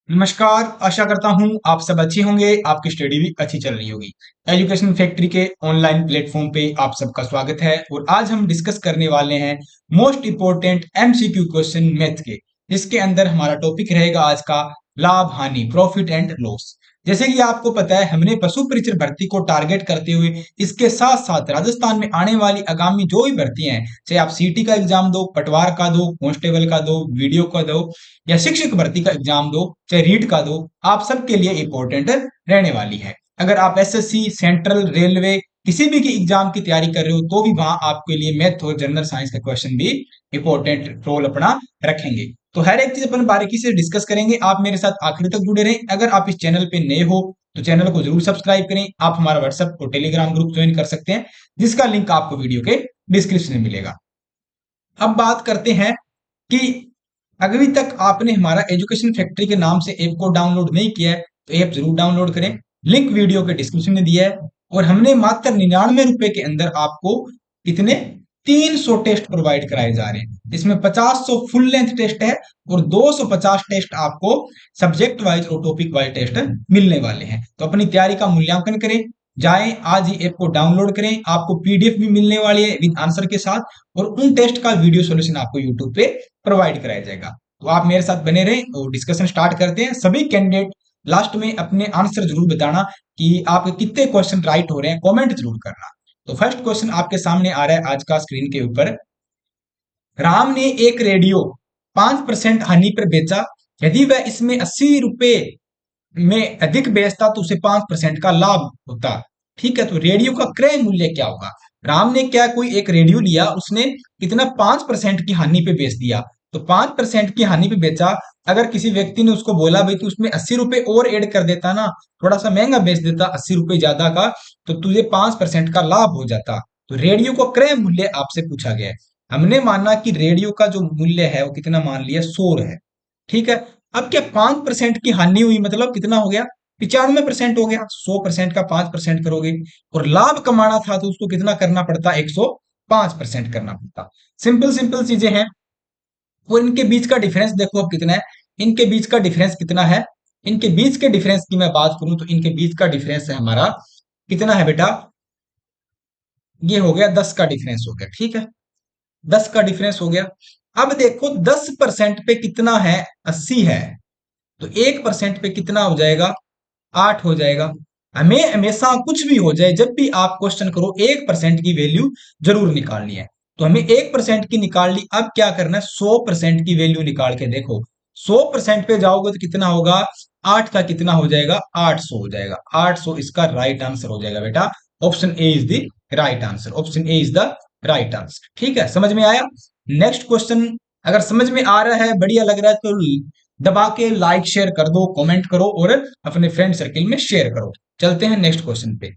नमस्कार। आशा करता हूं आप सब अच्छे होंगे, आपकी स्टडी भी अच्छी चल रही होगी। एजुकेशन फैक्ट्री के ऑनलाइन प्लेटफॉर्म पे आप सबका स्वागत है और आज हम डिस्कस करने वाले हैं most important MCQ question math के, जिसके अंदर हमारा टॉपिक रहेगा आज का लाभ हानि, प्रॉफिट एंड लॉस। जैसे कि आपको पता है, हमने पशु परिचर भर्ती को टारगेट करते हुए इसके साथ साथ राजस्थान में आने वाली आगामी जो भी भर्तियां हैं, चाहे आप सीटी का एग्जाम दो, पटवार का दो, कांस्टेबल का दो, वीडियो का दो या शिक्षक भर्ती का एग्जाम दो, चाहे रीट का दो, आप सबके लिए इंपॉर्टेंट रहने वाली है। अगर आप एसएससी, सेंट्रल रेलवे किसी भी की एग्जाम की तैयारी कर रहे हो तो भी वहां आपके लिए मैथ और जनरल साइंस का क्वेश्चन भी इंपॉर्टेंट रोल अपना रखेंगे। तो हर एक चीज अपन बारीकी से डिस्कस करेंगे। आप मेरे साथ आखिर तक जुड़े रहें। अगर आप इस चैनल पे नए हो तो चैनल को जरूर सब्सक्राइब करें। आप हमारा व्हाट्सएप और टेलीग्राम ग्रुप ज्वाइन कर सकते हैं, जिसका लिंक आपको वीडियो के डिस्क्रिप्शन में मिलेगा। अब बात करते हैं कि अभी तक आपने हमारा एजुकेशन फैक्ट्री के नाम से ऐप को डाउनलोड नहीं किया है तो ऐप जरूर डाउनलोड करें। लिंक वीडियो के डिस्क्रिप्शन में दिया है। और हमने मात्र 99 रुपए के अंदर आपको कितने 300 टेस्ट प्रोवाइड कराए जा रहे हैं। इसमें 50 फुल लेंथ टेस्ट है और 250 टेस्ट आपको सब्जेक्ट वाइज और टॉपिक वाइज टेस्ट मिलने वाले हैं। तो अपनी तैयारी का मूल्यांकन करें, जाएं आज ही ऐप को डाउनलोड करें। आपको पीडीएफ भी मिलने वाली है विद आंसर के साथ, और उन टेस्ट का वीडियो सॉल्यूशन आपको यूट्यूब पे प्रोवाइड कराया जाएगा। तो आप मेरे साथ बने रहें और डिस्कशन स्टार्ट करते हैं। सभी कैंडिडेट लास्ट में अपने आंसर जरूर बताना कि आपके कितने क्वेश्चन राइट हो रहे हैं, कमेंट जरूर करना। तो फर्स्ट क्वेश्चन आपके सामने आ रहा है आज का स्क्रीन के ऊपर। राम ने एक रेडियो 5% हानि पर बेचा। यदि वह इसमें 80 रुपए में अधिक बेचता तो उसे 5% का लाभ होता। ठीक है, तो रेडियो का क्रय मूल्य क्या होगा? राम ने क्या कोई एक रेडियो लिया, उसने कितना 5% की हानि पे बेच दिया। तो 5% की हानि पे बेचा। अगर किसी व्यक्ति ने उसको बोला भाई तू उसमें 80 रुपए और ऐड कर देता ना, थोड़ा सा महंगा बेच देता 80 रुपए ज्यादा का, तो तुझे 5% का लाभ हो जाता। तो रेडियो का क्रय मूल्य आपसे पूछा गया है। हमने माना कि रेडियो का जो मूल्य है वो कितना मान लिया, 100 है। ठीक है, अब क्या 5% की हानि हुई, मतलब कितना हो गया, 95% हो गया। 100% का 5% करोगे और लाभ कमाना था तो उसको कितना करना पड़ता, 105% करना पड़ता। सिंपल सिंपल चीजें हैं। और इनके बीच का डिफरेंस देखो अब कितना है। इनके बीच का डिफरेंस कितना है? इनके बीच के डिफरेंस की मैं बात करूं तो इनके बीच का डिफरेंस है हमारा, कितना है बेटा, ये हो गया 10 का डिफरेंस हो गया। ठीक है, 10 का डिफरेंस हो गया। अब देखो 10% पे कितना है, 80 है। तो 1% पे कितना हो जाएगा, 8 हो जाएगा। हमें हमेशा कुछ भी हो जाए, जब भी आप क्वेश्चन करो 1% की वैल्यू जरूर निकालनी है। तो हमें 1% की निकाल ली। अब क्या करना है, 100% की वैल्यू निकाल के देखो। 100% पे जाओगे तो कितना होगा, 8 का कितना हो जाएगा, 800 हो जाएगा। 800 इसका राइट आंसर हो जाएगा बेटा। Option A is the right answer. Option A is the right answer. ठीक है, समझ में आया? नेक्स्ट क्वेश्चन अगर समझ में आ रहा है, बढ़िया लग रहा है, तो दबा के लाइक शेयर कर दो, कमेंट करो और अपने फ्रेंड सर्किल में शेयर करो। चलते हैं नेक्स्ट क्वेश्चन पे।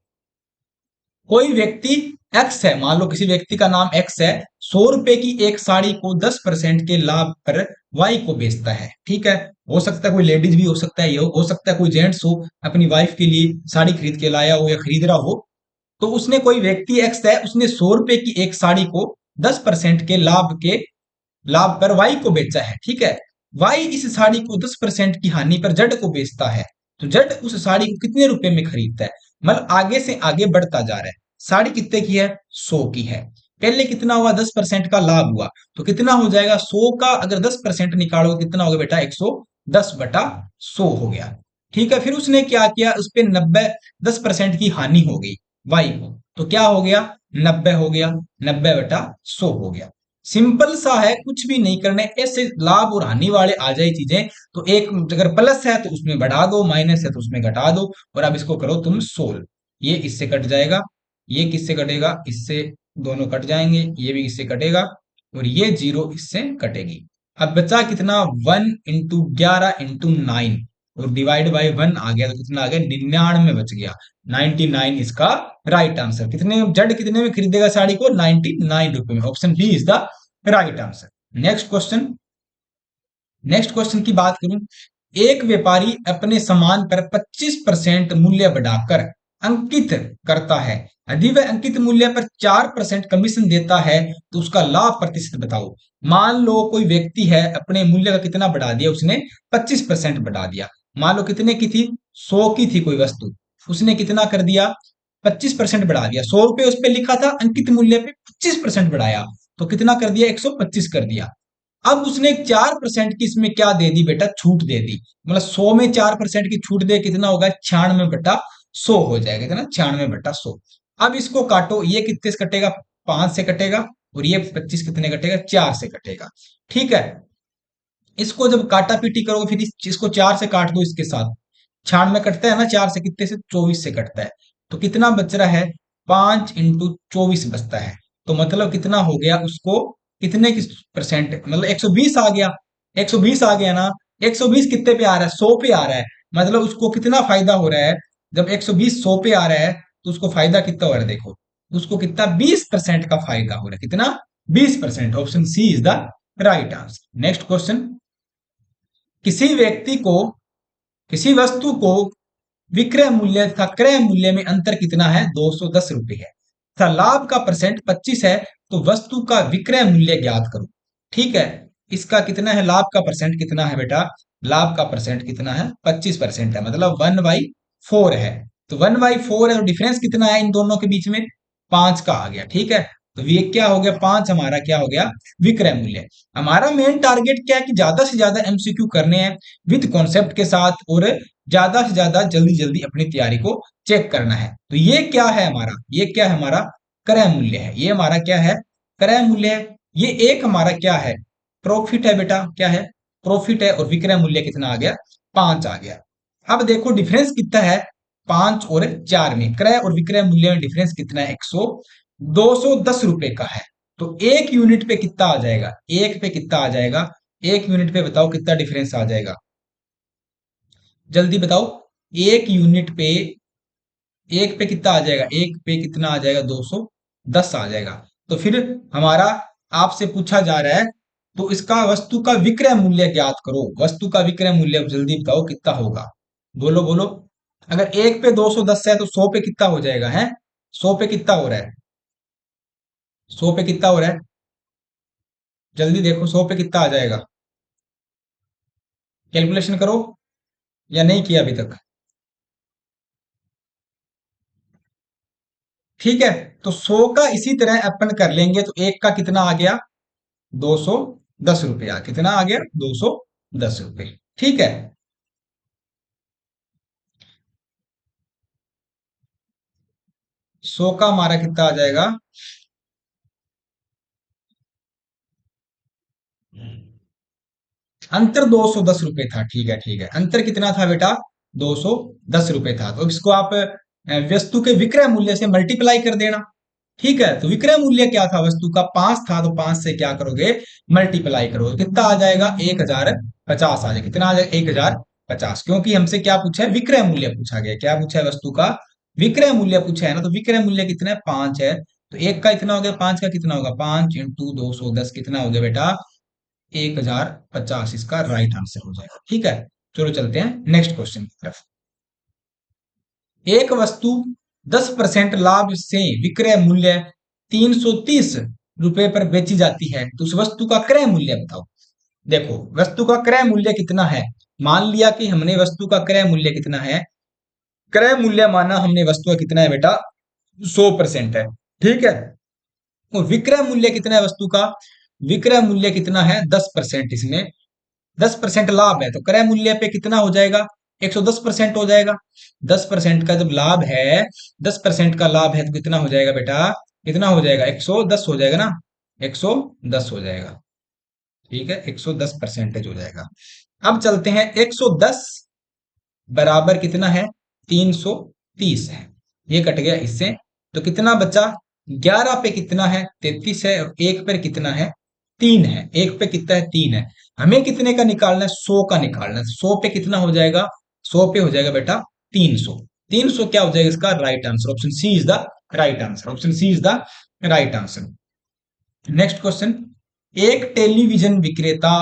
कोई व्यक्ति एक्स है, मान लो किसी व्यक्ति का नाम एक्स है, 100 रुपए की एक साड़ी को 10% के लाभ पर वाई को बेचता है। ठीक है, हो सकता है कोई लेडीज भी हो सकता है, ये हो सकता है कोई जेंट्स हो, अपनी वाइफ के लिए साड़ी खरीद के लाया हो या खरीद रहा हो। तो उसने, कोई व्यक्ति एक्स है, उसने 100 रुपए की एक साड़ी को 10% के लाभ पर वाई को बेचा है। ठीक है, वाई इस साड़ी को 10% की हानि पर जड को बेचता है। तो जड उस साड़ी को कितने रुपए में खरीदता है? मतलब आगे से आगे बढ़ता जा रहा है। साड़ी कितने की है, 100 की है। पहले कितना हुआ, 10% का लाभ हुआ, तो कितना हो जाएगा, 100 का अगर 10% निकालो कितना होगा बेटा, 110/100 हो गया। ठीक है, फिर उसने क्या किया, उस पे 10% की हानि हो गई वाई को, तो क्या हो गया, 90 हो गया। 90/100 हो गया। सिंपल सा है, कुछ भी नहीं करने। ऐसे लाभ और हानि वाले आ जाए चीजें तो एक, अगर प्लस है तो उसमें बढ़ा दो, माइनस है तो उसमें घटा दो, और अब इसको करो तुम सोल्व। ये इससे कट जाएगा, ये किससे कटेगा, इससे, दोनों कट जाएंगे, ये भी इससे कटेगा, और ये 0 इससे कटेगी। अब बचा कितना, 1 × 11 × 9, और डिवाइड बाई 1 आ गया तो कितना आ गया, 99 बच गया। 99 इसका राइट आंसर। कितने, जड कितने में खरीदेगा साड़ी को, 99 रुपए में। Option B is the right answer. Next question. Next question की बात करूं, एक व्यापारी अपने सामान पर 25% मूल्य बढ़ाकर अंकित करता है। यदि वह अंकित मूल्य पर 4% कमीशन देता है तो उसका लाभ प्रतिशत बताओ। मान लो कोई व्यक्ति है, अपने मूल्य का कितना बढ़ा दिया उसने, 25% बढ़ा दिया। मान लो कितने की थी, 100 की थी कोई वस्तु, उसने कितना कर दिया, 25% बढ़ा दिया। 100 रुपए उस पे लिखा था, अंकित मूल्य पे 25% बढ़ाया, तो कितना कर दिया, 125 कर दिया। अब उसने 4% की इसमें क्या दे दी बेटा, छूट दे दी। मतलब 100 में 4% की छूट दे, कितना होगा, 96/100 हो जाएगा, कितना, 96/100। अब इसको काटो, ये कितने से कटेगा, 5 से कटेगा, और ये 25 कितने कटेगा, 4 से कटेगा। ठीक है, इसको जब काटा पीटी करोगे, फिर इसको 4 से काट दो इसके साथ, 96 कटता है ना 4 से, कितने से, 24 से कटता है। तो कितना बच रहा है, 5 × 24 बचता है। तो मतलब कितना हो गया उसको, कितने की परसेंट, मतलब 120 आ गया। 120 आ गया ना, 120 कितने पे आ रहा है, 100 पे आ रहा है। मतलब उसको कितना फायदा हो रहा है, जब 120 100 पे आ रहा है, तो उसको फायदा कितना हो रहा है, देखो उसको कितना, 20% का फायदा हो रहा है, कितना, 20%। Option C is the right answer. Next question, किसी व्यक्ति को, किसी वस्तु को विक्रय मूल्य तथा क्रय मूल्य में अंतर कितना है, 210 रुपए है, तथा लाभ का परसेंट 25 है, तो वस्तु का विक्रय मूल्य ज्ञात करो। ठीक है, इसका कितना है, लाभ का परसेंट कितना है बेटा, लाभ का परसेंट कितना है, 25% है, मतलब 1/4 है। तो 1/4 है, तो डिफरेंस कितना है इन दोनों के बीच में, 5 का आ गया। ठीक है, तो ये क्या हो गया, 5 हमारा क्या हो गया, विक्रय मूल्य। हमारा मेन टारगेट क्या है कि ज्यादा से ज्यादा एमसीक्यू करने हैं विद कॉन्सेप्ट के साथ, और ज्यादा से ज्यादा जल्दी जल्दी अपनी तैयारी को चेक करना है। तो ये क्या है हमारा, ये क्या है हमारा, क्रय मूल्य है। ये हमारा क्या है, क्रय मूल्य है। ये एक हमारा क्या है, प्रॉफिट है बेटा, क्या है, प्रॉफिट है। और विक्रय मूल्य कितना आ गया, 5 आ गया। अब देखो डिफरेंस कितना है, 5 और 4 में, क्रय और विक्रय मूल्य में डिफरेंस कितना है, 210 रुपए का है। तो एक यूनिट पे कितना आ जाएगा, एक पे कितना आ जाएगा, एक यूनिट पे बताओ कितना डिफरेंस आ जाएगा, जल्दी बताओ। एक यूनिट पे, एक पे कितना आ जाएगा, एक पे कितना आ जाएगा, 210 आ जाएगा। तो फिर हमारा आपसे पूछा जा रहा है, तो इसका वस्तु का विक्रय मूल्य ज्ञात करो। वस्तु का विक्रय मूल्य जल्दी बताओ कितना होगा, बोलो बोलो। अगर एक पे 210 है, तो 100 पे कितना हो जाएगा, है 100 पे कितना हो रहा है, 100 पे कितना हो रहा है, जल्दी देखो 100 पे कितना आ जाएगा, कैलकुलेशन करो, या नहीं किया अभी तक। ठीक है, तो 100 का इसी तरह अपन कर लेंगे, तो एक का कितना आ गया, 210 रुपया, कितना आ गया, 210 रुपये। ठीक है, 100 का हमारा कितना आ जाएगा, अंतर 210 रुपये था। ठीक है, ठीक है, अंतर कितना था बेटा, 210 रुपये था। तो इसको आप वस्तु के विक्रय मूल्य से मल्टीप्लाई कर देना। ठीक है, तो विक्रय मूल्य क्या था, वस्तु का 5 था, तो 5 से क्या करोगे, मल्टीप्लाई करोगे, कितना आ जाएगा, 1050 आ जाएगा। कितना आ जाएगा, 1050, क्योंकि हमसे क्या पूछा है, विक्रय मूल्य पूछा गया। क्या पूछा है, वस्तु का विक्रय मूल्य पूछा है ना, तो विक्रय मूल्य कितना है, 5 है। तो एक का इतना हो गया, 5 का कितना होगा, 5 × 210 कितना हो गया बेटा, 1050, इसका राइट आंसर हो जाएगा। ठीक है, चलो चलते हैं नेक्स्ट क्वेश्चन की तरफ। एक वस्तु 10% लाभ से विक्रय मूल्य 330 रुपए पर बेची जाती है, तो उस वस्तु का क्रय मूल्य बताओ। देखो वस्तु का क्रय मूल्य कितना है, मान लिया कि हमने वस्तु का क्रय मूल्य कितना है, क्रय मूल्य माना हमने वस्तु का कितना है बेटा, 100% है। ठीक है, तो विक्रय मूल्य कितना है वस्तु का, विक्रय मूल्य कितना है, 10%। इसमें 10% लाभ है, तो क्रय मूल्य पे कितना हो जाएगा, 110% हो जाएगा। 10% का जब लाभ है, 10% का लाभ है, तो कितना हो जाएगा बेटा, कितना हो जाएगा, 110 हो जाएगा ना, 110 हो जाएगा। ठीक है, 110 परसेंटेज हो जाएगा। अब चलते हैं, 110 बराबर कितना है, 330 है, ये कट गया इससे, तो कितना बचा, 11 पे कितना है, 33 है, और एक पर कितना है, 3 है। एक पे कितना है, 3 है। हमें कितने का निकालना है, 100 का निकालना है। 100 पे कितना हो जाएगा, 100 पे हो जाएगा बेटा 300। 300 क्या हो जाएगा इसका right answer, option C is the right answer, option C is the right answer. Next question, एक टेलीविजन विक्रेता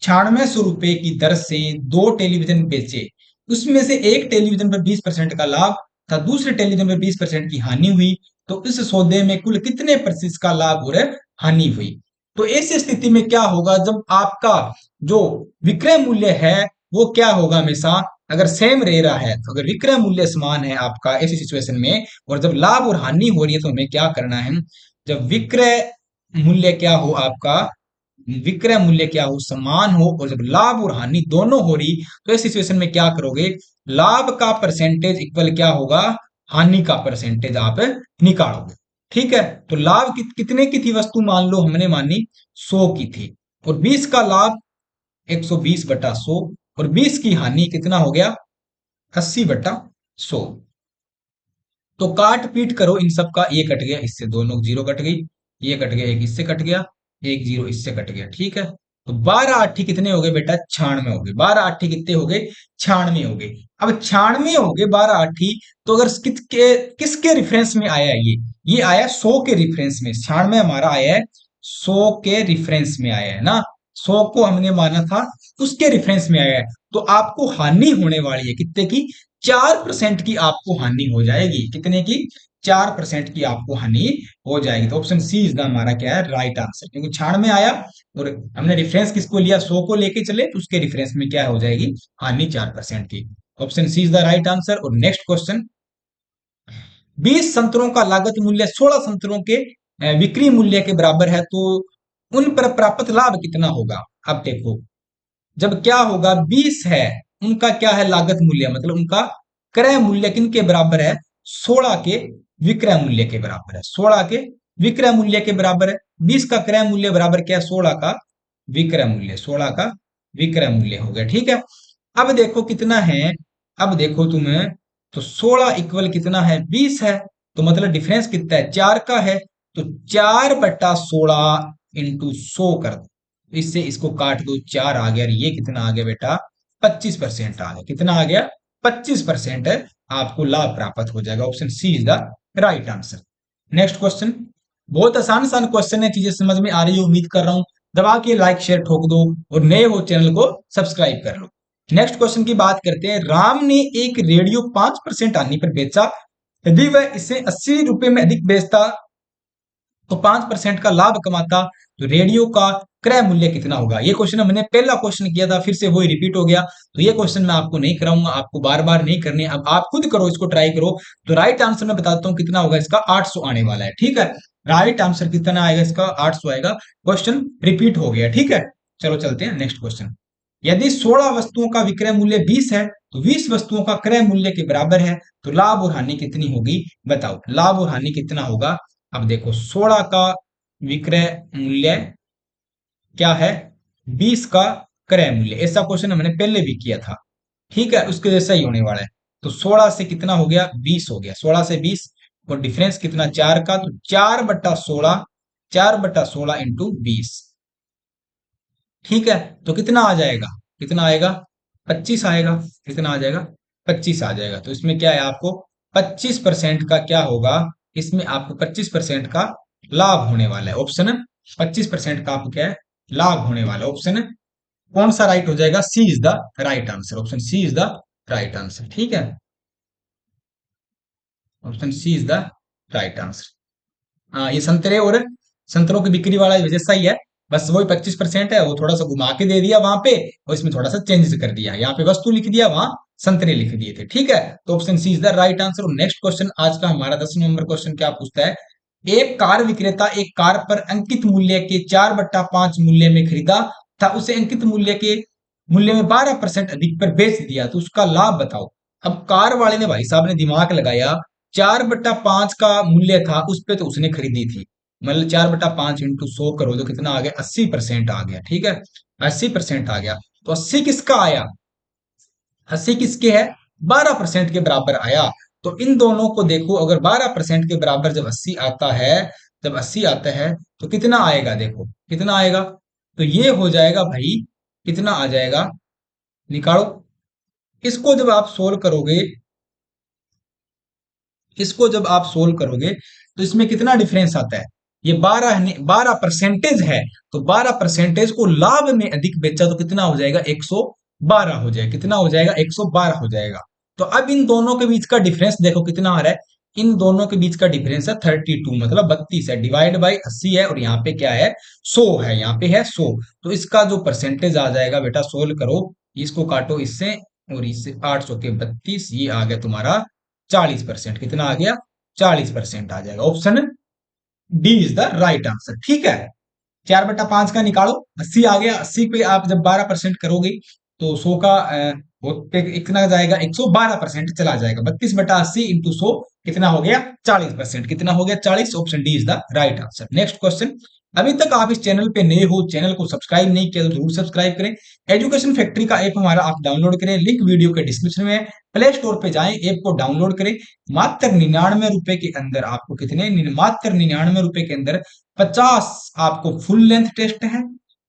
9600 रुपए की दर से 2 टेलीविजन बेचे, उसमें से एक टेलीविजन पर 20% का लाभ था, दूसरे टेलीविजन पर 20% की हानि हुई, तो इस सौदे में कुल कितने प्रतिशत का लाभ और हानि हुई। तो ऐसी स्थिति में क्या होगा, जब आपका जो विक्रय मूल्य है वो क्या होगा, हमेशा अगर सेम रह रहा है, तो अगर विक्रय मूल्य समान है आपका ऐसी सिचुएशन में, और जब लाभ और हानि हो रही है, तो हमें क्या करना है? जब विक्रय मूल्य क्या हो आपका, विक्रय मूल्य क्या हो, समान हो, और जब लाभ और हानि दोनों हो रही, तो इस सिचुएशन में क्या करोगे? लाभ का परसेंटेज इक्वल क्या होगा? हानि का परसेंटेज आप निकालोगे। ठीक है, तो लाभ कितने की थी वस्तु, मान लो हमने मानी 100 की थी, और 20 का लाभ 120/100, और 20 की हानि कितना हो गया? 80/100। तो काट पीट करो इन सब का, ये कट गया, इससे दोनों जीरो कट गई, ये कट गया, एक इससे कट गया, एक जीरो इससे कट गया। ठीक है, तो 12 8 कितने हो गए बेटा? 96 हो गए। 12 8 कितने हो गए? 96 हो गए। अब 96 हो गए 12 8, तो अगर किसके किसके रिफरेंस में आया है ये आया 100 के रिफरेंस में। 96 हमारा आया है 100 के रिफरेंस में आया है ना, 100 को हमने माना था, उसके रिफरेंस में आया है। तो आपको हानि होने वाली है कितने की? 4% की आपको हानि हो जाएगी। कितने की? 4% की आपको हानि हो जाएगी। तो ऑप्शन सी इज द हमारा क्या है? राइट आंसर, क्योंकि 96 आया और हमने रेफरेंस किसको लिया? 100 को लेके चले, तो उसके रेफरेंस में क्या हो जाएगी? हानि 4% की। Option C is the right answer. और नेक्स्ट क्वेश्चन, 20 संतरों का लागत मूल्य 16 संतरों के विक्री मूल्य के बराबर है, तो उन पर प्राप्त लाभ कितना होगा? अब देखो, जब क्या होगा, 20 है, उनका क्या है? लागत मूल्य, मतलब उनका क्रय मूल्य किनके बराबर है? 16 के विक्रय मूल्य के बराबर है। 16 के विक्रय मूल्य के बराबर है। 20 का क्रय मूल्य बराबर क्या है? 16 का विक्रय मूल्य। 16 का विक्रय मूल्य हो गया। ठीक है, अब देखो कितना है, अब देखो तुम्हें, तो 16 इक्वल कितना है? 20 है, तो मतलब डिफरेंस कितना है? 4 का है, तो 4/16 इंटू 100 कर दो, इससे इसको काट दो, 4 आ गया, और ये कितना आ गया बेटा? 25% आ गया। कितना आ गया? 25% आपको लाभ प्राप्त हो जाएगा। Option C is the right answer. Next question, बहुत आसान आसान क्वेश्चन है, चीजें समझ में आ रही है उम्मीद कर रहा हूं। दबा के लाइक शेयर ठोक दो, और नए हो चैनल को सब्सक्राइब कर लो। नेक्स्ट क्वेश्चन की बात करते हैं। राम ने एक रेडियो 5% आने पर बेचा, यदि वह इसे 80 रुपए में अधिक बेचता तो 5% का लाभ कमाता, तो रेडियो का क्रय मूल्य कितना होगा? ये क्वेश्चन हमने पहला क्वेश्चन किया था, फिर से वही रिपीट हो गया, तो ये क्वेश्चन मैं आपको नहीं कराऊंगा, आपको बार बार नहीं करने, अब आप खुद करो, इसको ट्राई करो। तो राइट आंसर मैं बताता हूँ कितना होगा इसका, 800 आने वाला है। ठीक है, राइट आंसर कितना आएगा इसका? 800 आएगा। क्वेश्चन रिपीट हो गया। ठीक है, चलो चलते हैं नेक्स्ट क्वेश्चन। यदि 16 वस्तुओं का विक्रय मूल्य 20 है, तो 20 वस्तुओं का क्रय मूल्य के बराबर है, तो लाभ और हानि कितनी होगी? बताओ, लाभ और हानि कितना होगा? अब देखो, 16 का विक्रय मूल्य क्या है? 20 का क्रय मूल्य। ऐसा क्वेश्चन हमने पहले भी किया था। ठीक है, उसके जैसा ही होने वाला है। तो 16 से कितना हो गया? 20 हो गया। 16 से 20, और डिफरेंस कितना? 4 का, तो 4/16, 4/16 इंटू 20। ठीक है, तो कितना आ जाएगा? कितना आएगा? 25 आएगा। कितना आ जाएगा? 25 आ जाएगा। तो इसमें क्या है, आपको 25% का क्या होगा? इसमें आपको 25% का लाभ होने वाला है। ऑप्शन 25% का आपको क्या है? लाभ होने वाला है। ऑप्शन कौन सा राइट हो जाएगा? C is the right answer. Option C is the right answer. ठीक है, option C is the right answer. हाँ, ये संतरे और संतरों की बिक्री वाला जैसा ही है, बस वही 25% है, वो थोड़ा सा घुमा के दे दिया वहां पे, और इसमें थोड़ा सा चेंजेस कर दिया। यहाँ पे वस्तु लिख दिया, वहां संतरे लिख दिए थे। ठीक है, तो option C is the right answer. और नेक्स्ट क्वेश्चन, आज का हमारा 10 नंबर क्वेश्चन क्या पूछता है? एक कार विक्रेता एक कार पर अंकित मूल्य के 4/5 मूल्य में खरीदा था, उसे अंकित मूल्य में 12% अधिक पर बेच दिया, तो उसका लाभ बताओ। अब कार वाले ने, भाई साहब ने दिमाग लगाया, 4/5 का मूल्य था उस पे, तो उसने खरीदी थी, मतलब 4/5 इंटू 100 करो तो कितना आ गया? 80% आ गया। ठीक है, 80% आ गया। तो 80 किसका आया? 80 किसके है? 12% के बराबर आया। तो इन दोनों को देखो, अगर 12% के बराबर जब 80 आता है, जब 80 आता है, तो कितना आएगा? देखो कितना आएगा, तो ये हो जाएगा भाई, कितना आ जाएगा? निकालो। इसको जब आप सोल्व करोगे, इसको जब आप सोल्व करोगे, तो इसमें कितना डिफरेंस आता है? ये 12% है, तो 12% को लाभ में अधिक बेचा, तो कितना हो जाएगा? 112 हो जाएगा। कितना हो जाएगा? 112 हो जाएगा। तो अब इन दोनों के बीच का डिफरेंस देखो कितना आ रहा है। इन दोनों के बीच का डिफरेंस है 32, मतलब 32 है, डिवाइड बाई 80 है, और यहाँ पे क्या है? 100 है, यहाँ पे है 100। तो इसका जो परसेंटेज आ जाएगा बेटा, सोल्व करो, इसको काटो इससे, और इससे 800 के 32, ये आ गया तुम्हारा 40%। कितना आ गया? 40% आ जाएगा। Option D is the right answer. ठीक है, 4/5 का निकालो, 80 आ गया। 80 पे आप जब 12% करोगे तो 100 का वो पे कितना जाएगा? 112% चला जाएगा। 32/80 इंटू 100 कितना हो गया? 40%। कितना हो गया? 40। Option D is the right answer. Next question. अभी तक आप इस चैनल पे नए हो, चैनल को सब्सक्राइब नहीं किया तो जरूर सब्सक्राइब करें। एजुकेशन फैक्ट्री का ऐप हमारा आप डाउनलोड करें, लिंक वीडियो के डिस्क्रिप्शन में है। प्ले स्टोर पे जाएं, ऐप को डाउनलोड करें। मात्र 99 रुपए के अंदर आपको कितने? मात्र 99 रुपए के अंदर 50 आपको फुल लेंथ टेस्ट है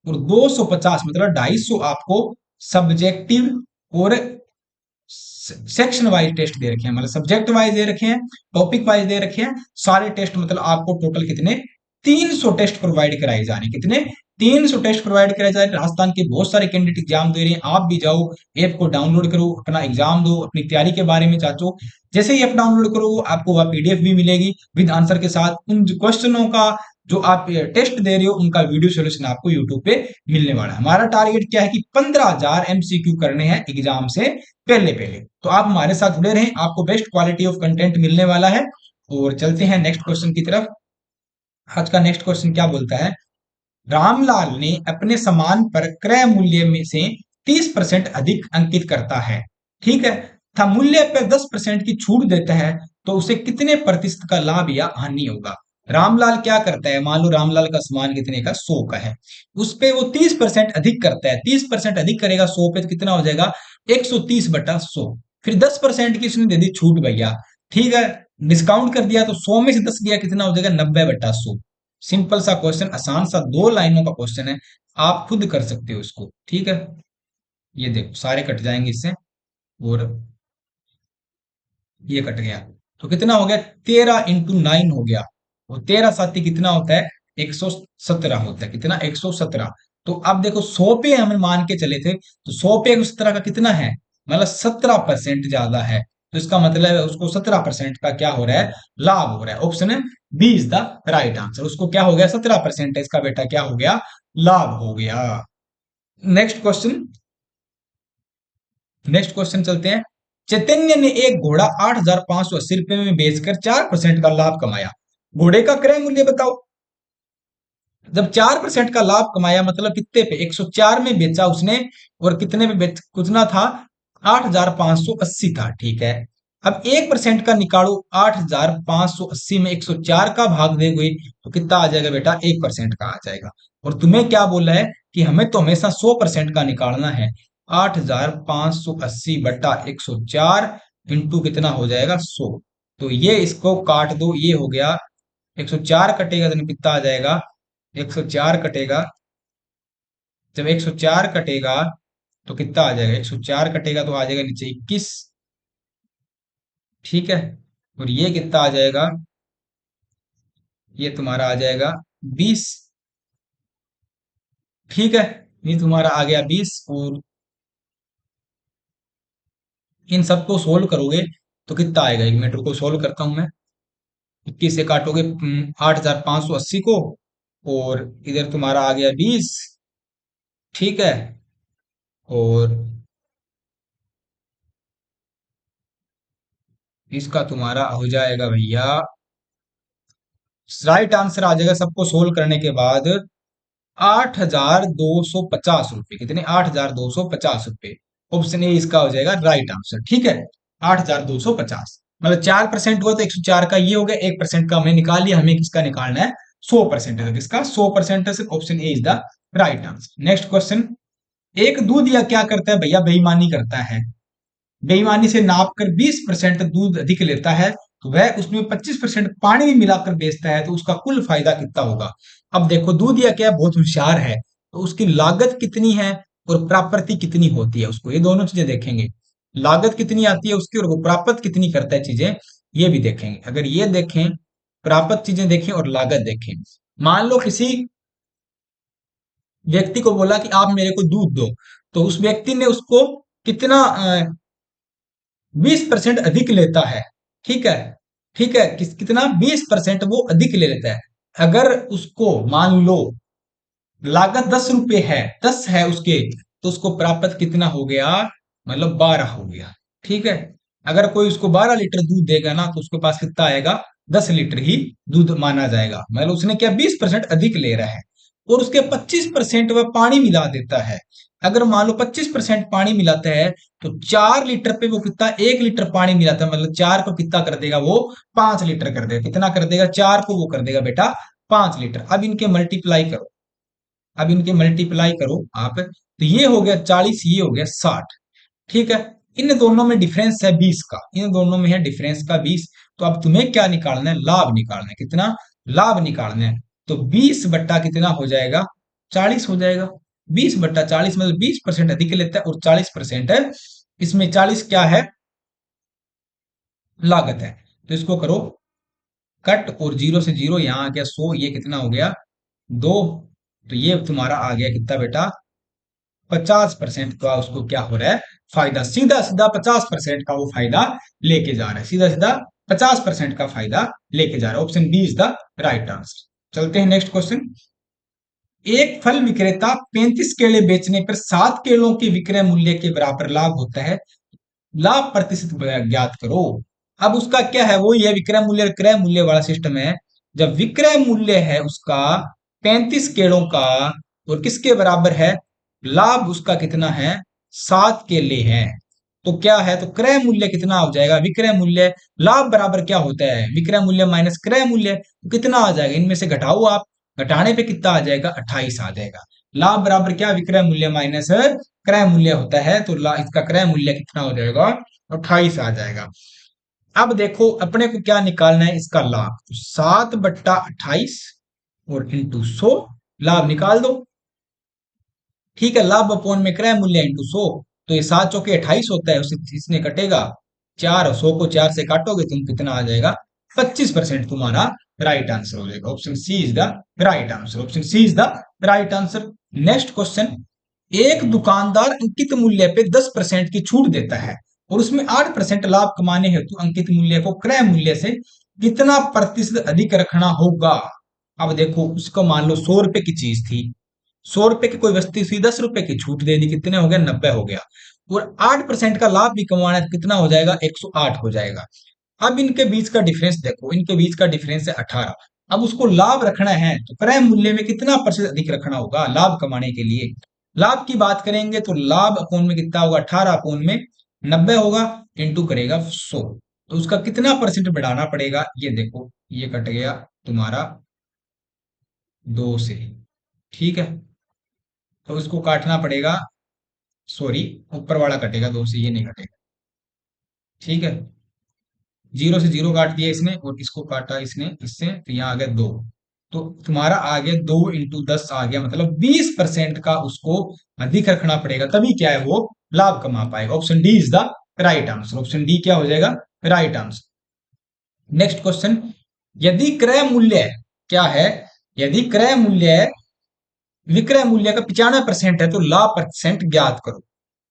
और 250 मतलब 250 आपको सब्जेक्टिव और सेक्शन वाइज टेस्ट दे रखे हैं, मतलब सब्जेक्ट वाइज दे रखे हैं, टॉपिक वाइज दे रखे हैं सारे टेस्ट। मतलब आपको टोटल कितने? 300 टेस्ट प्रोवाइड कराए जाने। कितने? 300 टेस्ट प्रोवाइड कराए जा रहे हैं। राजस्थान के बहुत सारे कैंडिडेट एग्जाम दे रहे हैं। आप भी जाओ, ऐप को डाउनलोड करो, अपना एग्जाम दो, अपनी तैयारी के बारे में जांचो। जैसे ही ऐप डाउनलोड करो आपको वह पीडीएफ भी मिलेगी विद आंसर के साथ। उन क्वेश्चनों का जो आप टेस्ट दे रहे हो उनका वीडियो सोल्यूशन आपको यूट्यूब पे मिलने वाला है। हमारा टारगेट क्या है कि 15,000 एमसीक्यू करने हैं एग्जाम से पहले पहले। तो आप हमारे साथ जुड़े रहें, आपको बेस्ट क्वालिटी ऑफ कंटेंट मिलने वाला है। और चलते हैं नेक्स्ट क्वेश्चन की तरफ। आज का नेक्स्ट क्वेश्चन क्या बोलता है? रामलाल ने अपने सामान पर क्रय मूल्य में से 30% अधिक अंकित करता है, ठीक है, था मूल्य पर 10% की छूट देता है, तो उसे कितने प्रतिशत का लाभ या हानि होगा? रामलाल क्या करता है? मान लो रामलाल का सामान कितने का? 100 का है, उस पे वो 30% अधिक करता है। 30% अधिक करेगा 100 पे तो कितना हो जाएगा? 130/100। फिर 10% की उसने दे दी छूट भैया, ठीक है, डिस्काउंट कर दिया तो 100 में से 10 गया, कितना हो जाएगा? 90/100। सिंपल सा क्वेश्चन, आसान सा 2 लाइनों का क्वेश्चन है, आप खुद कर सकते हो इसको। ठीक है, ये देखो सारे कट जाएंगे इससे और ये कट गया तो कितना हो गया? 13 × 9 हो गया। और 13×7 कितना होता है? 117 होता है। कितना? 117। तो अब देखो 100 पे हम मान के चले थे तो 100 पे 117 का कितना है? मतलब 17% ज्यादा है। तो इसका मतलब है उसको 17% का क्या हो रहा है? लाभ हो रहा है। Option B is the right answer. उसको क्या हो गया? 17% इसका बेटा क्या हो गया? लाभ हो गया। Next question. नेक्स्ट क्वेश्चन चलते हैं। चैतन्य ने एक घोड़ा 8,580 रुपए में बेचकर 4% का लाभ कमाया। घोड़े का क्रय मूल्य बताओ। जब 4% का लाभ कमाया मतलब कितने पे? 104 में बेचा उसने, और कितने में बेच कितना था? 8,580 था। ठीक है, अब 1% का निकालो। 8,580 में 104 का भाग देंगे तो कितना आ जाएगा बेटा? 1% का आ जाएगा। और तुम्हें क्या बोला है कि हमें तो हमेशा 100% का निकालना है। 8,580/104 इंटू कितना हो जाएगा? 100। तो ये इसको काट दो, ये हो गया 104 कटेगा तो कितना आ जाएगा? 104 कटेगा, जब 104 कटेगा तो कितना आ जाएगा? 104 कटेगा तो आ जाएगा नीचे 21। ठीक है, और ये कितना आ जाएगा? ये तुम्हारा आ जाएगा 20। ठीक है, ये तुम्हारा आ गया 20। और इन सबको सोल्व करोगे तो कितना आएगा? 1 मीटर को सोल्व करता हूं मैं। 21 से काटोगे 8,580 को, और इधर तुम्हारा आ गया 20। ठीक है, और इसका तुम्हारा हो जाएगा भैया, राइट आंसर आ जाएगा सबको सोल्व करने के बाद 8,250 रुपये। कितने? 8,250 रुपये। ऑप्शन ए इसका हो जाएगा राइट आंसर। ठीक है, 8,250 मतलब 4% हुआ तो 104 का ये हो गया, 1% का हमने निकाल लिया। हमें किसका निकालना है? 100% है। किसका? 100% है। Option A is the right answer. Next question. एक दूध या क्या करता है भैया? बेईमानी करता है। बेईमानी से नापकर 20% दूध अधिक लेता है, तो वह उसमें 25% पानी भी मिलाकर बेचता है, तो उसका कुल फायदा कितना होगा? अब देखो दूध या क्या बहुत होशियार है, तो उसकी लागत कितनी है और प्राप्ति कितनी होती है उसको, ये दोनों चीजें देखेंगे। लागत कितनी आती है उसकी और वो प्राप्त कितनी करता है चीजें, ये भी देखेंगे। अगर ये देखें, प्राप्त चीजें देखें और लागत देखें। मान लो किसी व्यक्ति को बोला कि आप मेरे को दूध दो, तो उस व्यक्ति ने उसको कितना 20% अधिक लेता है। ठीक है, ठीक है, कितना? 20% वो अधिक ले लेता है। अगर उसको मान लो लागत 10 रुपए है, 10 है उसके, तो उसको प्राप्त कितना हो गया? मतलब 12 हो गया। ठीक है, अगर कोई उसको 12 लीटर दूध देगा ना तो उसके पास कितना आएगा, 10 लीटर ही दूध माना जाएगा। मतलब उसने क्या 20% अधिक ले रहा है, और उसके 25% वह पानी मिला देता है। अगर मान लो 25% पानी मिलाता है तो 4 लीटर पे वो कितना, 1 लीटर पानी मिलाता है, मतलब 4 को कितना कर देगा वो, 5 लीटर कर देगा। कितना कर देगा, 4 को वो कर देगा बेटा 5 लीटर। अब इनके मल्टीप्लाई करो आप, तो ये हो गया 40, ये हो गया 60। ठीक है, इन दोनों में डिफरेंस है 20 का, इन दोनों में है डिफरेंस का 20। तो अब तुम्हें क्या निकालना है, लाभ निकालना है। कितना लाभ निकालना है, तो 20 बट्टा कितना हो जाएगा, 40 हो जाएगा। 20/40 मतलब 20% अधिक लेता है, और 40% है इसमें, 40 क्या है, लागत है। तो इसको करो कट, और 0 से 0 यहाँ आ गया 100, ये कितना हो गया 2। तो ये तुम्हारा आ गया कितना बेटा, 50% का उसको क्या हो रहा है, फायदा। सीधा सीधा 50% का वो फायदा लेके जा रहा है, सीधा सीधा 50% का फायदा लेके जा रहा है। Option B is the right answer. चलते हैं नेक्स्ट क्वेश्चन। एक फल विक्रेता 35 केले बेचने पर 7 केलों के विक्रय मूल्य के बराबर लाभ होता है, लाभ प्रतिशत ज्ञात करो। अब उसका क्या है, वो ये विक्रय मूल्य क्रय मूल्य वाला सिस्टम है। जब विक्रय मूल्य है उसका 35 केलों का, और किसके बराबर है, लाभ उसका कितना है, 7 केले हैं, तो क्या है, तो क्रय मूल्य कितना हो जाएगा, विक्रय मूल्य, लाभ बराबर क्या होता है, विक्रय मूल्य माइनस क्रय मूल्य, तो कितना आ जाएगा, इनमें से घटाओ आप, घटाने पे कितना आ जाएगा, 28 आ जाएगा। लाभ बराबर क्या, विक्रय मूल्य माइनस क्रय मूल्य होता है, तो इसका क्रय मूल्य कितना हो जाएगा, 28 आ जाएगा। अब देखो अपने को क्या निकालना है, इसका लाभ, तो 7/28 और इंटू 100, लाभ निकाल दो। ठीक है, लाभ अपॉन में क्रय मूल्य इंटू 100, तो ये 7 चौके 28 होता है, उससे इसने कटेगा 4, और 100 को 4 से काटोगे तुम, कितना आ जाएगा, 25% तुम्हारा राइट आंसर हो जाएगा। Option C is the right answer, option C is the right answer. Next question. एक दुकानदार अंकित मूल्य पे 10% की छूट देता है, और उसमें 8% लाभ कमाने हेतु अंकित मूल्य को क्रय मूल्य से कितना प्रतिशत अधिक रखना होगा। अब देखो उसको मान लो 100 रुपए की चीज थी, 100 रुपए की कोई वस्तु थी, 10 रुपए की छूट दे दी, कितने हो गए, 90 हो गया, और 8% का लाभ भी कमाना है तो कितना हो जाएगा, 108 हो जाएगा। अब इनके बीच का डिफरेंस देखो, इनके बीच का डिफरेंस है 18। अब उसको लाभ रखना है तो क्रय मूल्य में कितना प्रतिशत अधिक रखना होगा लाभ कमाने के लिए। लाभ की बात करेंगे तो लाभ अपोन में कितना होगा, 18 अपोन में 90 होगा, इंटू करेगा 100, तो उसका कितना परसेंट बढ़ाना पड़ेगा, ये देखो ये कट गया तुम्हारा 2 से। ठीक है, तो इसको काटना पड़ेगा, सॉरी ऊपर वाला कटेगा 2 से, ये नहीं कटेगा। ठीक है, 0 से 0 काट दिया इसने, और इसको काटा इसने इससे, तो यहाँ आ गया 2। तो तुम्हारा आ गया 2 इंटू 10 आ गया, मतलब 20% का उसको अधिक रखना पड़ेगा, तभी क्या है वो लाभ कमा पाएगा। Option D is the right answer, option D क्या हो जाएगा, राइट आंसर। Next question. यदि क्रय मूल्य क्या है, यदि क्रय मूल्य विक्रय मूल्य का 95% है तो लाभ परसेंट ज्ञात करो।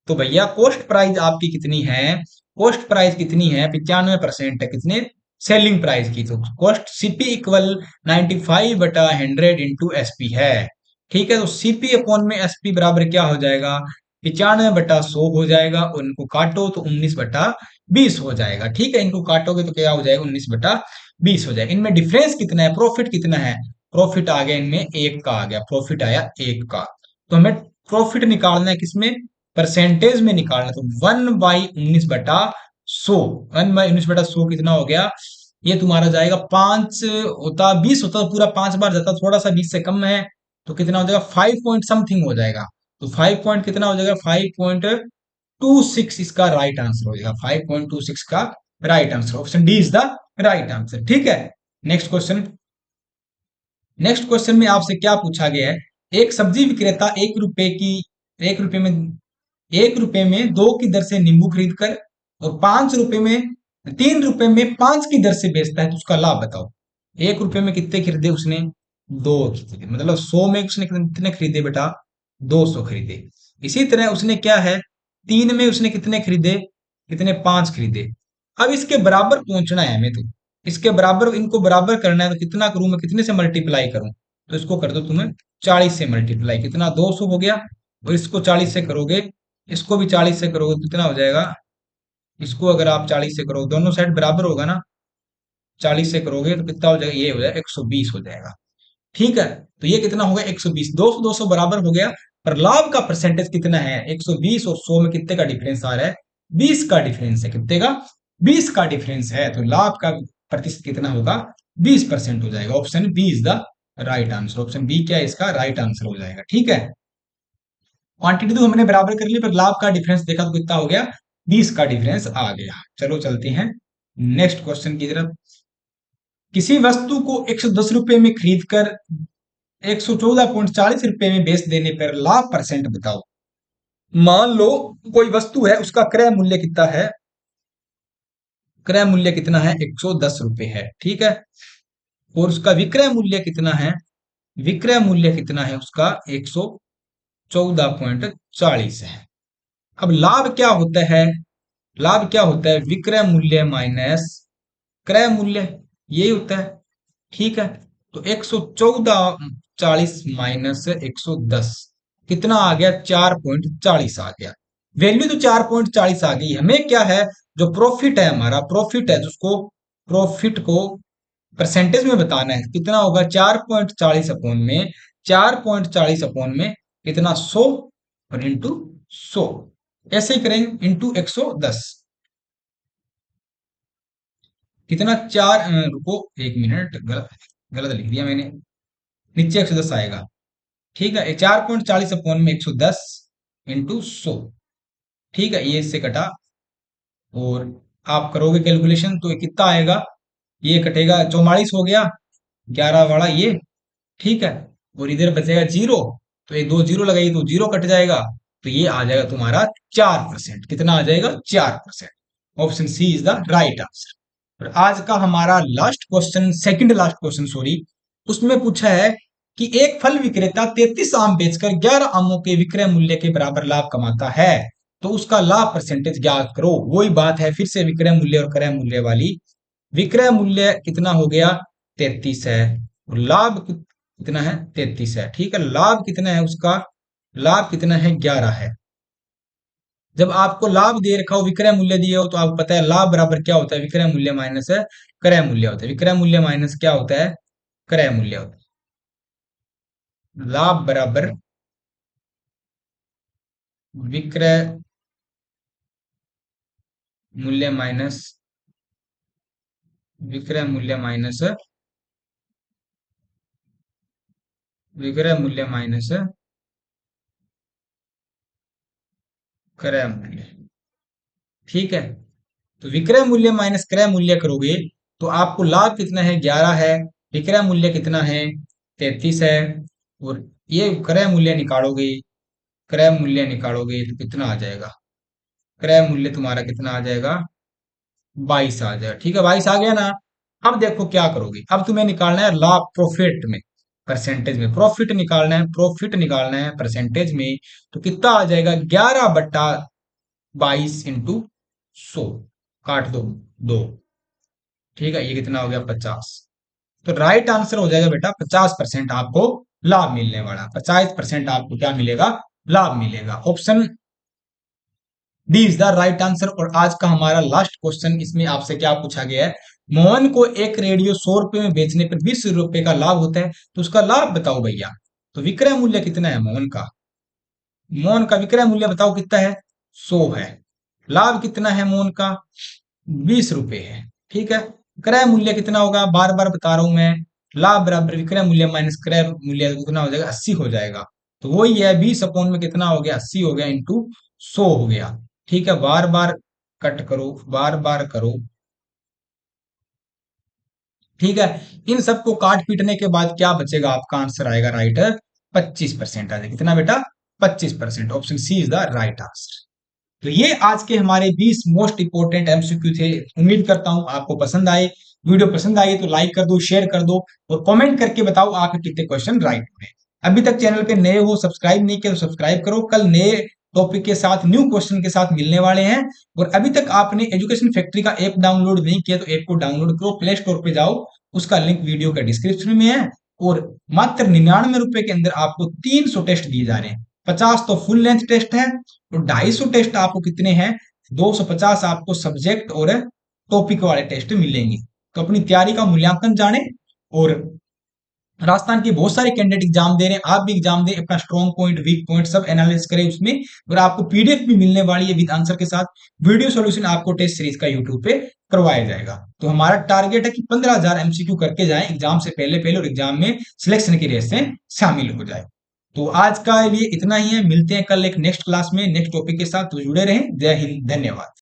तो भैया कॉस्ट प्राइस आपकी कितनी है, कॉस्ट प्राइस कितनी है, 95% है, कितने, सेलिंग प्राइस की। तो cost CP equal 95/100 into SP है। ठीक है, तो सीपी अपॉन में एसपी बराबर क्या हो जाएगा, 95/100 हो जाएगा, और इनको काटो तो 19/20 हो जाएगा। ठीक है, इनको काटोगे तो क्या हो जाएगा, 19/20 हो जाएगा। इनमें डिफरेंस कितना है, प्रॉफिट कितना है, प्रॉफिट आ गया इनमें 1 का आ गया, प्रॉफिट आया 1 का। तो हमें प्रॉफिट निकालना है किसमें, परसेंटेज में निकालना। तो 1/19/100, 1/19/100 कितना हो गया, ये तुम्हारा जाएगा 5 होता, 20 होता तो पूरा 5 बार जाता, थोड़ा सा 20 से कम है, तो कितना हो जाएगा, 5 पॉइंट समथिंग हो जाएगा। तो 5 पॉइंट कितना हो जाएगा, 5.26 इसका राइट आंसर हो जाएगा, 5.26 का right answer. Option D is the right answer. ठीक है, नेक्स्ट क्वेश्चन। नेक्स्ट क्वेश्चन में आपसे क्या पूछा गया है, एक सब्जी विक्रेता 1 रुपए की, 1 रुपए में, 1 रुपए में 2 की दर से नींबू खरीद कर, और 5 रुपए में, 3 रुपए में 5 की दर से बेचता है, तो उसका लाभ बताओ। 1 रुपए में कितने खरीदे उसने, 2 खरीदे, मतलब 100 में उसने कितने खरीदे बेटा, 200 खरीदे। इसी तरह उसने क्या है, 3 में उसने कितने खरीदे, कितने, 5 खरीदे। अब इसके बराबर पहुंचना है हमें, तो इसके बराबर, इनको बराबर करना है, तो कितना करूं मैं, कितने से मल्टीप्लाई करूं, तो इसको कर दो तुम्हें 40 से मल्टीप्लाई, कितना, 200 हो गया, और इसको 40 से करोगे इसको भी 40 से करोगे तो कितना हो जाएगा? इसको अगर आप 40 से करो, दोनों साइड बराबर होगा ना, 40 से करोगे तो कितना हो जाएगा? ये हो जाएगा 120 हो जाएगा। ठीक है, तो ये कितना हो गया? 120। 200 200 बराबर हो गया। पर लाभ का परसेंटेज कितना है? 120 और 100 में कितने का डिफरेंस आ रहा है? 20 का डिफरेंस है। कितने का? 20 का डिफरेंस है। तो लाभ का प्रतिशत कितना होगा? 20% हो जाएगा। Option B is the right answer. Option B क्या है इसका राइट आंसर हो जाएगा। ठीक है, क्वांटिटी तो हमने बराबर कर ली, पर लाभ का डिफरेंस देखा तो कितना हो गया? 20 का डिफरेंस आ गया। चलो चलते हैं नेक्स्ट क्वेश्चन की तरफ। किसी वस्तु को 110 रुपए में खरीद कर 114.40 रुपए में बेच देने पर लाभ परसेंट बताओ। मान लो कोई वस्तु है, उसका क्रय मूल्य कितना है? क्रय मूल्य कितना है? 110 रुपए है। ठीक है, और उसका विक्रय मूल्य कितना है? विक्रय मूल्य कितना है उसका? 114.40 है। अब लाभ क्या होता है? लाभ क्या होता है? विक्रय मूल्य माइनस क्रय मूल्य, यही होता है। ठीक है, तो 114.40 माइनस 110 कितना आ गया? 4.40 आ गया। वैल्यू तो 4.40 आ गई। हमें क्या है? जो प्रॉफिट है, हमारा प्रॉफिट है, जिसको प्रॉफिट को परसेंटेज में बताना है, कितना होगा? 4.40 अपॉन में 4.40 अपॉन में कितना? 100 और इंटू 100। ऐसे ही करेंगे, इंटू 110 कितना? चार रुको एक मिनट, गलत गलत लिख दिया मैंने। नीचे 110 आएगा। ठीक है, 4.40 अपॉन में 110 इंटू 100। ठीक है, ये इससे कटा, और आप करोगे कैलकुलेशन तो ये कितना आएगा? ये कटेगा, 44 हो गया, 11 वाला ये। ठीक है, और इधर बचेगा जीरो, तो ये दो जीरो लगाइए तो जीरो कट जाएगा। तो ये आ जाएगा तुम्हारा 4%। कितना आ जाएगा? 4%। Option C is the right answer. और आज का हमारा last question, second last question sorry, उसमें पूछा है कि एक फल विक्रेता 33 आम बेचकर 11 आमों के विक्रय मूल्य के बराबर लाभ कमाता है, तो उसका लाभ परसेंटेज ज्ञात करो। वही बात है, फिर से विक्रय मूल्य और क्रय मूल्य वाली। विक्रय मूल्य कितना हो गया? 33 है, और लाभ कितना है? 33 है। ठीक है, लाभ कितना है उसका? लाभ कितना है? 11 है। जब आपको लाभ दे रखा हो, विक्रय मूल्य दिए हो, तो आपको पता है लाभ बराबर क्या होता है? विक्रय मूल्य माइनस क्रय मूल्य होता है। विक्रय मूल्य माइनस क्या होता है? क्रय मूल्य होता है। लाभ बराबर विक्रय मूल्य माइनस विक्रय मूल्य माइनस विक्रय मूल्य माइनस क्रय मूल्य। ठीक है, तो विक्रय मूल्य माइनस क्रय मूल्य करोगे तो आपको लाभ कितना है? 11 है। विक्रय मूल्य कितना है? 33 है। और ये क्रय मूल्य निकालोगे, क्रय मूल्य निकालोगे तो कितना आ जाएगा? क्रय मूल्य तुम्हारा कितना आ जाएगा? 22 आ जाएगा। ठीक है, 22 आ गया ना। अब देखो क्या करोगे। अब तुम्हें निकालना है लाभ, प्रॉफिट में, परसेंटेज में प्रॉफिट निकालना है। प्रॉफिट निकालना है परसेंटेज में, तो कितना आ जाएगा? 11/22 इंटू 100, काट दो दो। ठीक है, ये कितना हो गया? 50। तो राइट आंसर हो जाएगा बेटा 50% आपको लाभ मिलने वाला। 50% आपको क्या मिलेगा? लाभ मिलेगा। Option D is the right answer. और आज का हमारा लास्ट क्वेश्चन, इसमें आपसे क्या पूछा गया है? मोहन को एक रेडियो 100 रुपए में बेचने पर 20 रुपए का लाभ होता है, तो उसका लाभ बताओ भैया। तो विक्रय मूल्य कितना है मोहन का? मोहन का विक्रय मूल्य बताओ कितना है? 100 है। लाभ कितना है मोहन का? 20 रुपए है। ठीक है, क्रय मूल्य कितना होगा? बार बार बता रहा हूं मैं, लाभ बराबर विक्रय मूल्य माइनस क्रय मूल्य, कितना हो जाएगा? 80 हो जाएगा। तो वही है, 20 अपॉन में कितना हो गया? 80 हो गया, इंटू 100 हो गया। ठीक है, बार बार कट करो, बार बार करो। ठीक है, इन सबको काट पीटने के बाद क्या बचेगा? आपका आंसर आएगा राइट 25% आ जाएगा। कितना बेटा? 25%। Option C is the right answer. तो ये आज के हमारे 20 मोस्ट इंपोर्टेंट एमसीक्यू थे। उम्मीद करता हूं आपको पसंद आए। वीडियो पसंद आई तो लाइक कर दो, शेयर कर दो, और कमेंट करके बताओ आपके कितने क्वेश्चन राइट हुए। अभी तक चैनल पे नए हो, सब्सक्राइब नहीं किया तो सब्सक्राइब करो। कल नए टॉपिक के साथ, न्यू क्वेश्चन के साथ मिलने वाले हैं। और अभी तक आपने एजुकेशन फैक्ट्री का ऐप डाउनलोड नहीं किया तो ऐप को डाउनलोड करो, प्ले स्टोर पे जाओ, उसका लिंक वीडियो का डिस्क्रिप्शन में है। और मात्र 99 रुपए के अंदर आपको 300 टेस्ट दिए जा रहे हैं। 50 तो फुल लेंथ टेस्ट है और 250 टेस्ट आपको कितने हैं, 250 आपको सब्जेक्ट और टॉपिक वाले टेस्ट मिलेंगे। तो अपनी तैयारी का मूल्यांकन जाने, और राजस्थान के बहुत सारे कैंडिडेट एग्जाम दे रहे हैं, आप भी एग्जाम दें, अपना स्ट्रॉन्ग पॉइंट वीक पॉइंट सब एनालिसिस करें उसमें, और आपको पीडीएफ भी मिलने वाली है विद आंसर के साथ। वीडियो सॉल्यूशन आपको टेस्ट सीरीज का यूट्यूब पे करवाया जाएगा। तो हमारा टारगेट है कि 15,000 एमसीक्यू करके जाएं एग्जाम से पहले पहले, और एग्जाम में सिलेक्शन की रेस में शामिल हो जाए। तो आज का लिए इतना ही है, मिलते हैं कल एक नेक्स्ट क्लास में नेक्स्ट टॉपिक के साथ। तो जुड़े रहें। जय हिंद, धन्यवाद।